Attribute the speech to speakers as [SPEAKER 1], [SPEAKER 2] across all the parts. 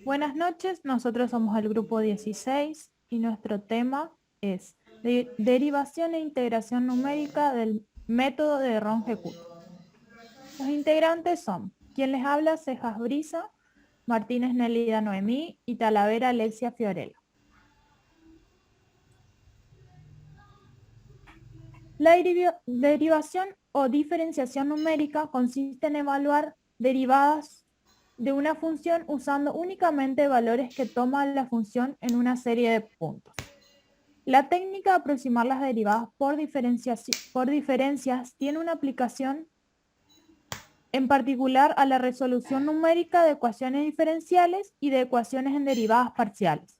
[SPEAKER 1] Buenas noches, nosotros somos el grupo 16 y nuestro tema es derivación e integración numérica del método de Ronge-Kut. Los integrantes son quien les habla, Cejas Brisa, Martínez Nelida Noemí y Talavera Alexia Fiorella. La derivación o diferenciación numérica consiste en evaluar derivadas de una función usando únicamente valores que toma la función en una serie de puntos. La técnica de aproximar las derivadas por diferencias tiene una aplicación en particular a la resolución numérica de ecuaciones diferenciales y de ecuaciones en derivadas parciales.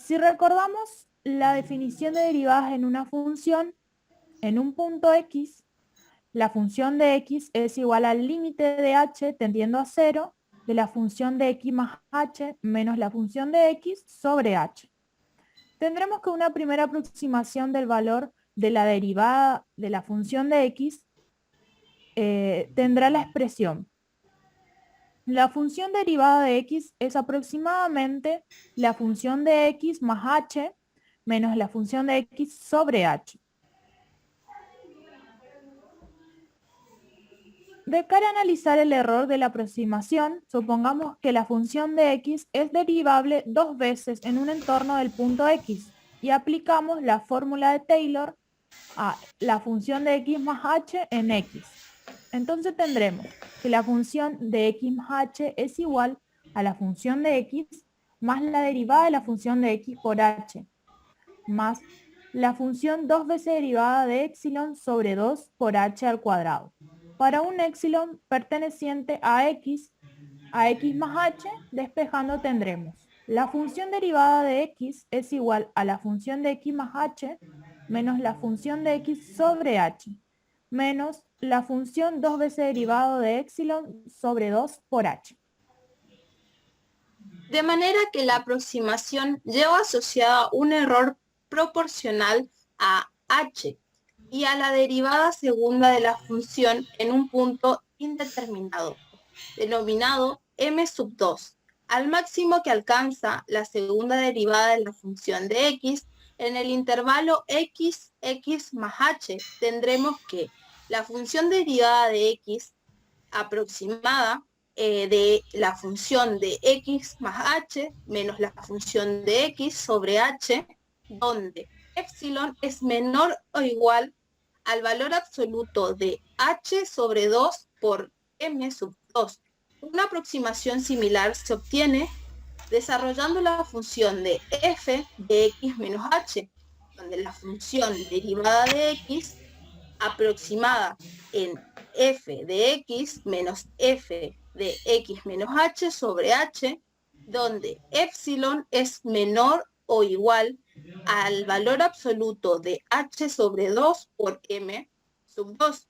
[SPEAKER 1] Si recordamos la definición de derivadas en una función en un punto x, la función de x es igual al límite de h tendiendo a 0 de la función de x más h menos la función de x sobre h. Tendremos que una primera aproximación del valor de la derivada de la función de x tendrá la expresión. La función derivada de x es aproximadamente la función de x más h menos la función de x sobre h. De cara a analizar el error de la aproximación, supongamos que la función de x es derivable dos veces en un entorno del punto x y aplicamos la fórmula de Taylor a la función de x más h en x. Entonces tendremos que la función de x más h es igual a la función de x más la derivada de la función de x por h, más la función dos veces derivada de epsilon sobre 2 por h al cuadrado. Para un epsilon perteneciente a x más h, despejando tendremos la función derivada de x es igual a la función de x más h menos la función de x sobre h, menos la función dos veces derivado de epsilon sobre 2 por h.
[SPEAKER 2] De manera que la aproximación lleva asociada un error proporcional a h y a la derivada segunda de la función en un punto indeterminado, denominado m sub 2, al máximo que alcanza la segunda derivada de la función de x en el intervalo x más h. Tendremos que la función derivada de x aproximada de la función de x más h menos la función de x sobre h, donde epsilon es menor o igual al valor absoluto de h sobre 2 por m sub 2. Una aproximación similar se obtiene desarrollando la función de f de x menos h, donde la función derivada de x aproximada en f de x menos f de x menos h sobre h, donde epsilon es menor o igual al valor absoluto de h sobre 2 por m sub 2.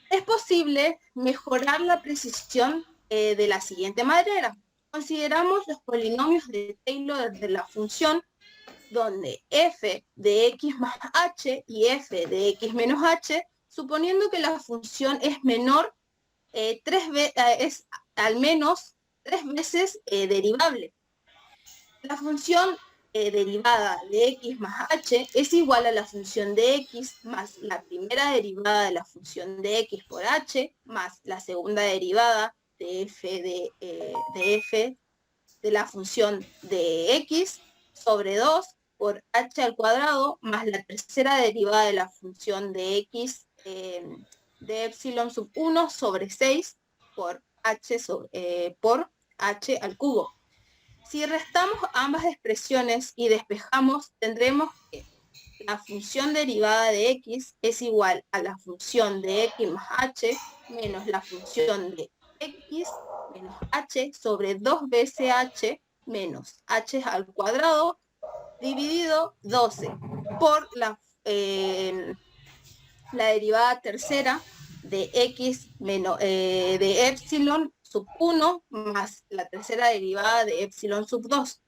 [SPEAKER 2] Es posible mejorar la precisión de la siguiente manera. Consideramos los polinomios de Taylor de la función donde f de x más h y f de x menos h, suponiendo que la función es menor, es al menos 3 veces derivable. La función derivada de x más h es igual a la función de x más la primera derivada de la función de x por h más la segunda derivada de f de la función de x sobre 2 por h al cuadrado más la tercera derivada de la función de x de epsilon sub 1 sobre 6 por h al cubo. Si restamos ambas expresiones y despejamos, tendremos que la función derivada de x es igual a la función de x más h menos la función de x menos h sobre 2 veces h menos h al cuadrado dividido 12 por la derivada tercera de x menos de epsilon sub 1 más la tercera derivada de epsilon sub 2.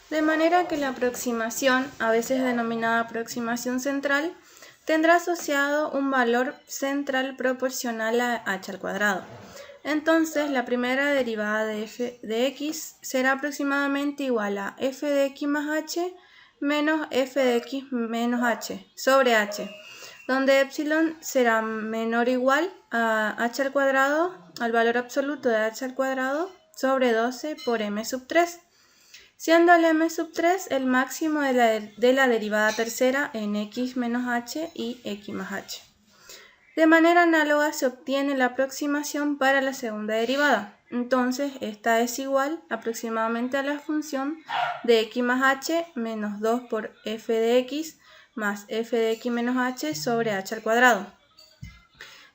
[SPEAKER 3] De manera que la aproximación, a veces denominada aproximación central, tendrá asociado un valor central proporcional a h al cuadrado. Entonces, la primera derivada de f de x será aproximadamente igual a f de x más h menos f de x menos h sobre h, donde epsilon será menor o igual a h al cuadrado, al valor absoluto de h al cuadrado, sobre 12 por m sub 3, siendo el m sub 3 el máximo de la derivada tercera en x menos h y x más h. De manera análoga se obtiene la aproximación para la segunda derivada. Entonces, esta es igual aproximadamente a la función de x más h menos 2 por f de x más f de x menos h sobre h al cuadrado,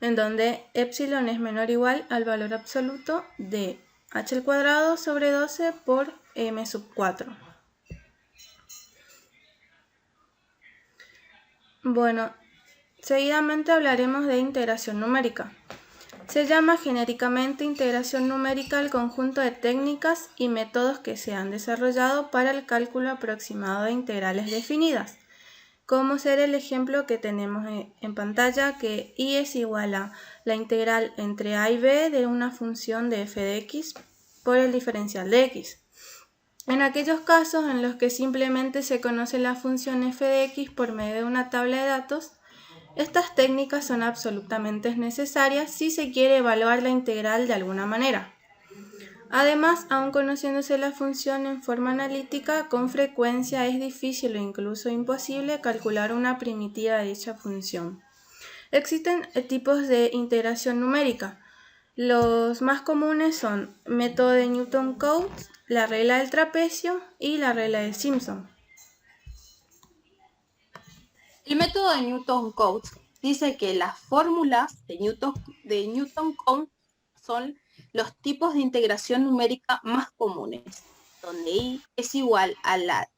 [SPEAKER 3] en donde epsilon es menor o igual al valor absoluto de h al cuadrado sobre 12 por m sub 4. Bueno, seguidamente hablaremos de integración numérica. Se llama genéricamente integración numérica el conjunto de técnicas y métodos que se han desarrollado para el cálculo aproximado de integrales definidas, como ser el ejemplo que tenemos en pantalla, que y es igual a la integral entre a y b de una función de f de x por el diferencial de x. En aquellos casos en los que simplemente se conoce la función f de x por medio de una tabla de datos, estas técnicas son absolutamente necesarias si se quiere evaluar la integral de alguna manera. Además, aun conociéndose la función en forma analítica, con frecuencia es difícil o incluso imposible calcular una primitiva de dicha función. Existen tipos de integración numérica. Los más comunes son método de Newton-Cotes, la regla del trapecio y la regla de Simpson.
[SPEAKER 2] El método de Newton-Cotes dice que las fórmulas de Newton-Cotes son los tipos de integración numérica más comunes, donde y es igual a la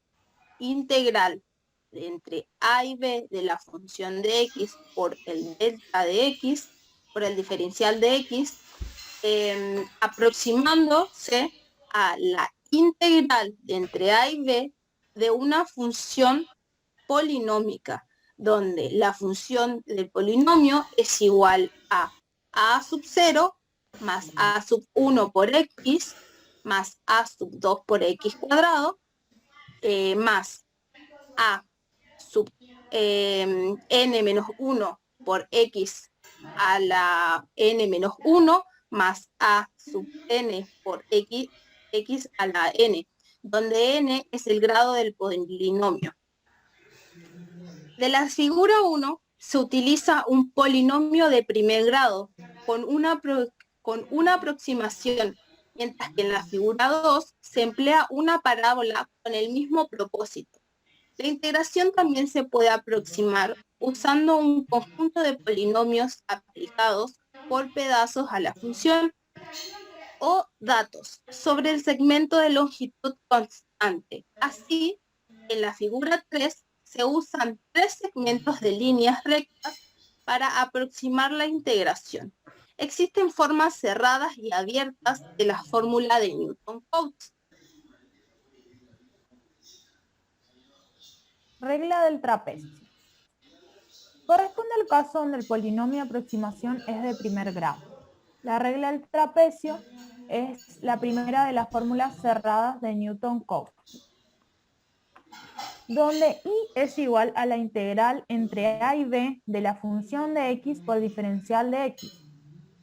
[SPEAKER 2] integral entre a y b de la función de x por el delta de x, por el diferencial de x, aproximándose a la integral entre a y b de una función polinómica, donde la función del polinomio es igual a sub 0 más a sub 1 por x más a sub 2 por x cuadrado más a sub n menos 1 por x a la n menos 1 más a sub n por x a la n, donde n es el grado del polinomio. De la figura 1 se utiliza un polinomio de primer grado con una aproximación, mientras que en la figura 2 se emplea una parábola con el mismo propósito. La integración también se puede aproximar usando un conjunto de polinomios aplicados por pedazos a la función o datos sobre el segmento de longitud constante. Así, en la figura 3 se usan 3 segmentos de líneas rectas para aproximar la integración. Existen formas cerradas y abiertas de la fórmula de Newton-Cotes.
[SPEAKER 1] Regla del trapecio. Corresponde al caso donde el polinomio de aproximación es de primer grado. La regla del trapecio es la primera de las fórmulas cerradas de Newton-Cotes, donde y es igual a la integral entre a y b de la función de x por diferencial de x,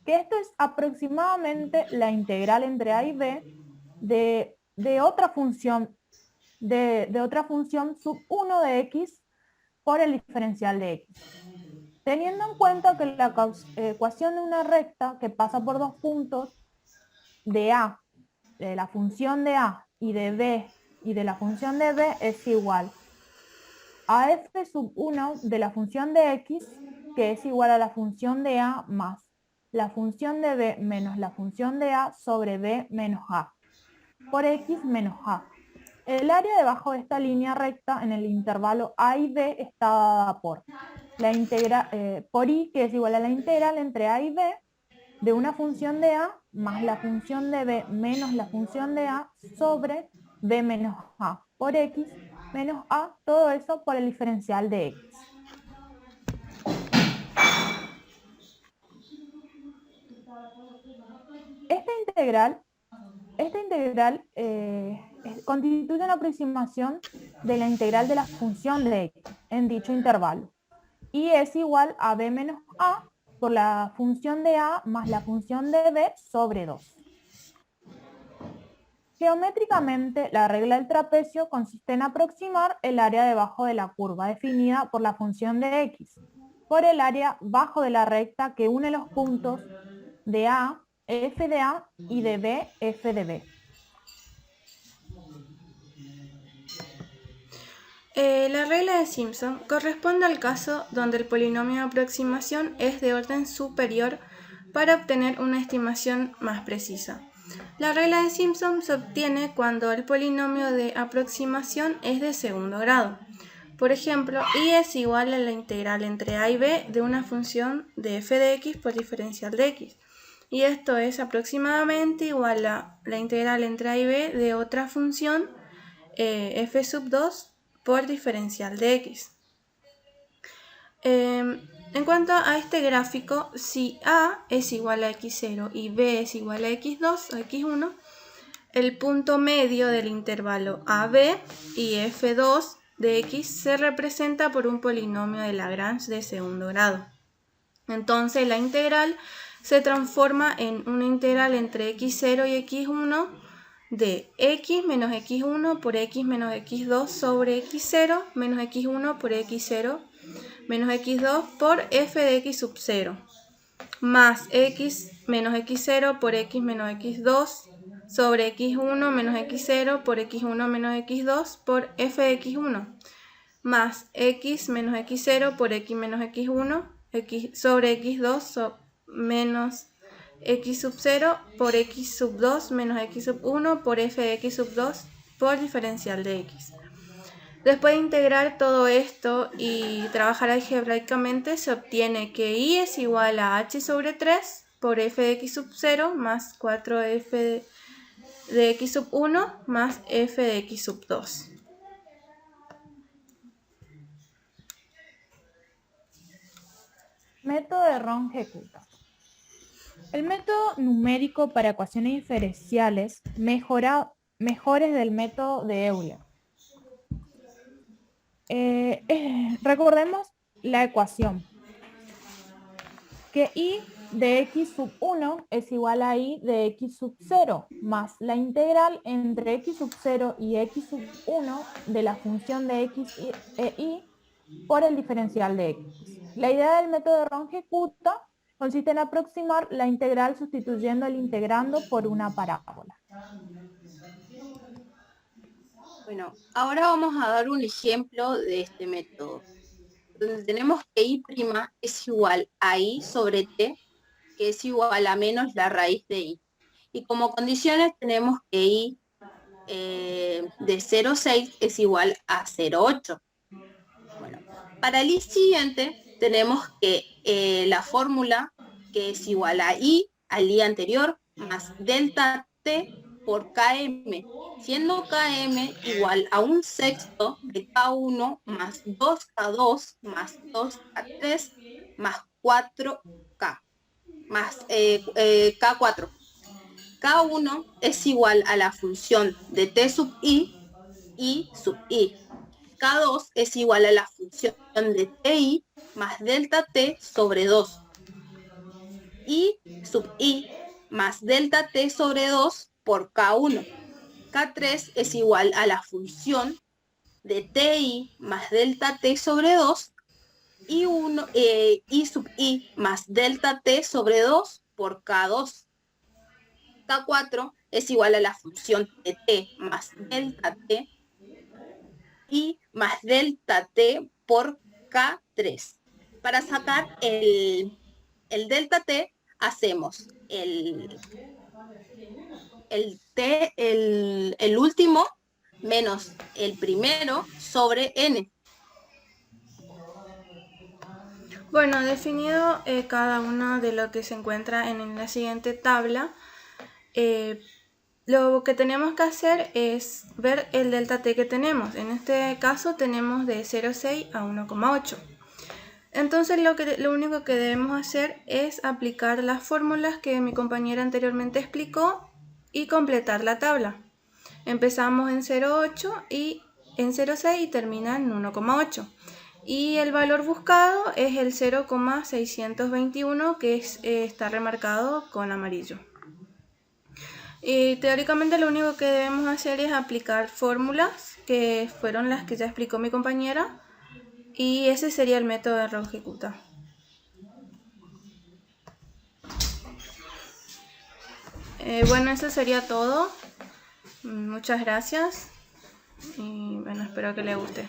[SPEAKER 1] que esto es aproximadamente la integral entre a y b de otra función sub 1 de x por el diferencial de x. Teniendo en cuenta que la ecuación de una recta que pasa por dos puntos de a, de la función de a y de b y de la función de b es igual a f sub 1 de la función de x, que es igual a la función de a más la función de b menos la función de a sobre b menos a, por x menos a. El área debajo de esta línea recta en el intervalo a y b está dada por por i, que es igual a la integral entre a y b de una función de a más la función de b menos la función de a sobre b menos a, por x menos a, todo eso por el diferencial de x. Esta integral constituye una aproximación de la integral de la función de x en dicho intervalo y es igual a b menos a por la función de a más la función de b sobre 2. Geométricamente, la regla del trapecio consiste en aproximar el área debajo de la curva definida por la función de x por el área bajo de la recta que une los puntos de a, f de a y de b, f de b.
[SPEAKER 3] La regla de Simpson corresponde al caso donde el polinomio de aproximación es de orden superior para obtener una estimación más precisa. La regla de Simpson se obtiene cuando el polinomio de aproximación es de segundo grado. Por ejemplo, y es igual a la integral entre a y b de una función de f de x por diferencial de x. Y esto es aproximadamente igual a la integral entre a y b de otra función f sub 2 por diferencial de x. En cuanto a este gráfico, si a es igual a x0 y b es igual a x2 o x1, el punto medio del intervalo AB y f2 de x se representa por un polinomio de Lagrange de segundo grado. Entonces la integral se transforma en una integral entre x0 y x1 de x menos x1 por x menos x2 sobre x0 menos x1 por x0 menos x2 por f de x sub 0 más x menos x0 por x menos x2 sobre x1 menos x0 por x1 menos x2 por f de x1 más x menos x0 por x menos x1 sobre x2 menos x sub 0 por x sub 2 menos x sub 1 por f de x sub 2 por diferencial de x. Después de integrar todo esto y trabajar algebraicamente, se obtiene que y es igual a h sobre 3 por f de x sub 0 más 4f de x sub 1 más f de x sub 2.
[SPEAKER 1] Método de Runge-Kutta. El método numérico para ecuaciones diferenciales mejores del método de Euler. Recordemos la ecuación. Que y de x sub 1 es igual a y de x sub 0 más la integral entre x sub 0 y x sub 1 de la función de x e y por el diferencial de x. La idea del método de Runge-Kutta consiste en aproximar la integral sustituyendo el integrando por una parábola.
[SPEAKER 2] Bueno, ahora vamos a dar un ejemplo de este método, donde tenemos que y' es igual a y sobre t, que es igual a menos la raíz de y. Y como condiciones tenemos que y de 0,6 es igual a 0,8. Bueno, para el y siguiente tenemos que la fórmula que es igual a y al y anterior más delta t por km, siendo km igual a 1/6 de k1 más 2k2 más 2k3 más 4k más k4. K1 es igual a la función de t sub y sub i. K2 es igual a la función de ti más delta t sobre 2. Y sub i más delta t sobre 2 por K1. K3 es igual a la función de ti más delta t sobre 2 y sub i más delta t sobre 2 por K2. K4 es igual a la función de t más delta t y más delta t por K3. Para sacar el delta t, hacemos el último menos el primero sobre n.
[SPEAKER 3] Bueno, definido cada uno de lo que se encuentra en la siguiente tabla, lo que tenemos que hacer es ver el delta t que tenemos. En este caso tenemos de 0,6 a 1,8. Entonces lo único que debemos hacer es aplicar las fórmulas que mi compañera anteriormente explicó y completar la tabla. Empezamos en 0,8 y en 0,6 y termina en 1,8. Y el valor buscado es el 0,621 que está remarcado con amarillo. Y teóricamente lo único que debemos hacer es aplicar fórmulas que fueron las que ya explicó mi compañera. Y ese sería el método de error ejecuta. Bueno, eso sería todo. Muchas gracias. Y bueno, espero que les guste.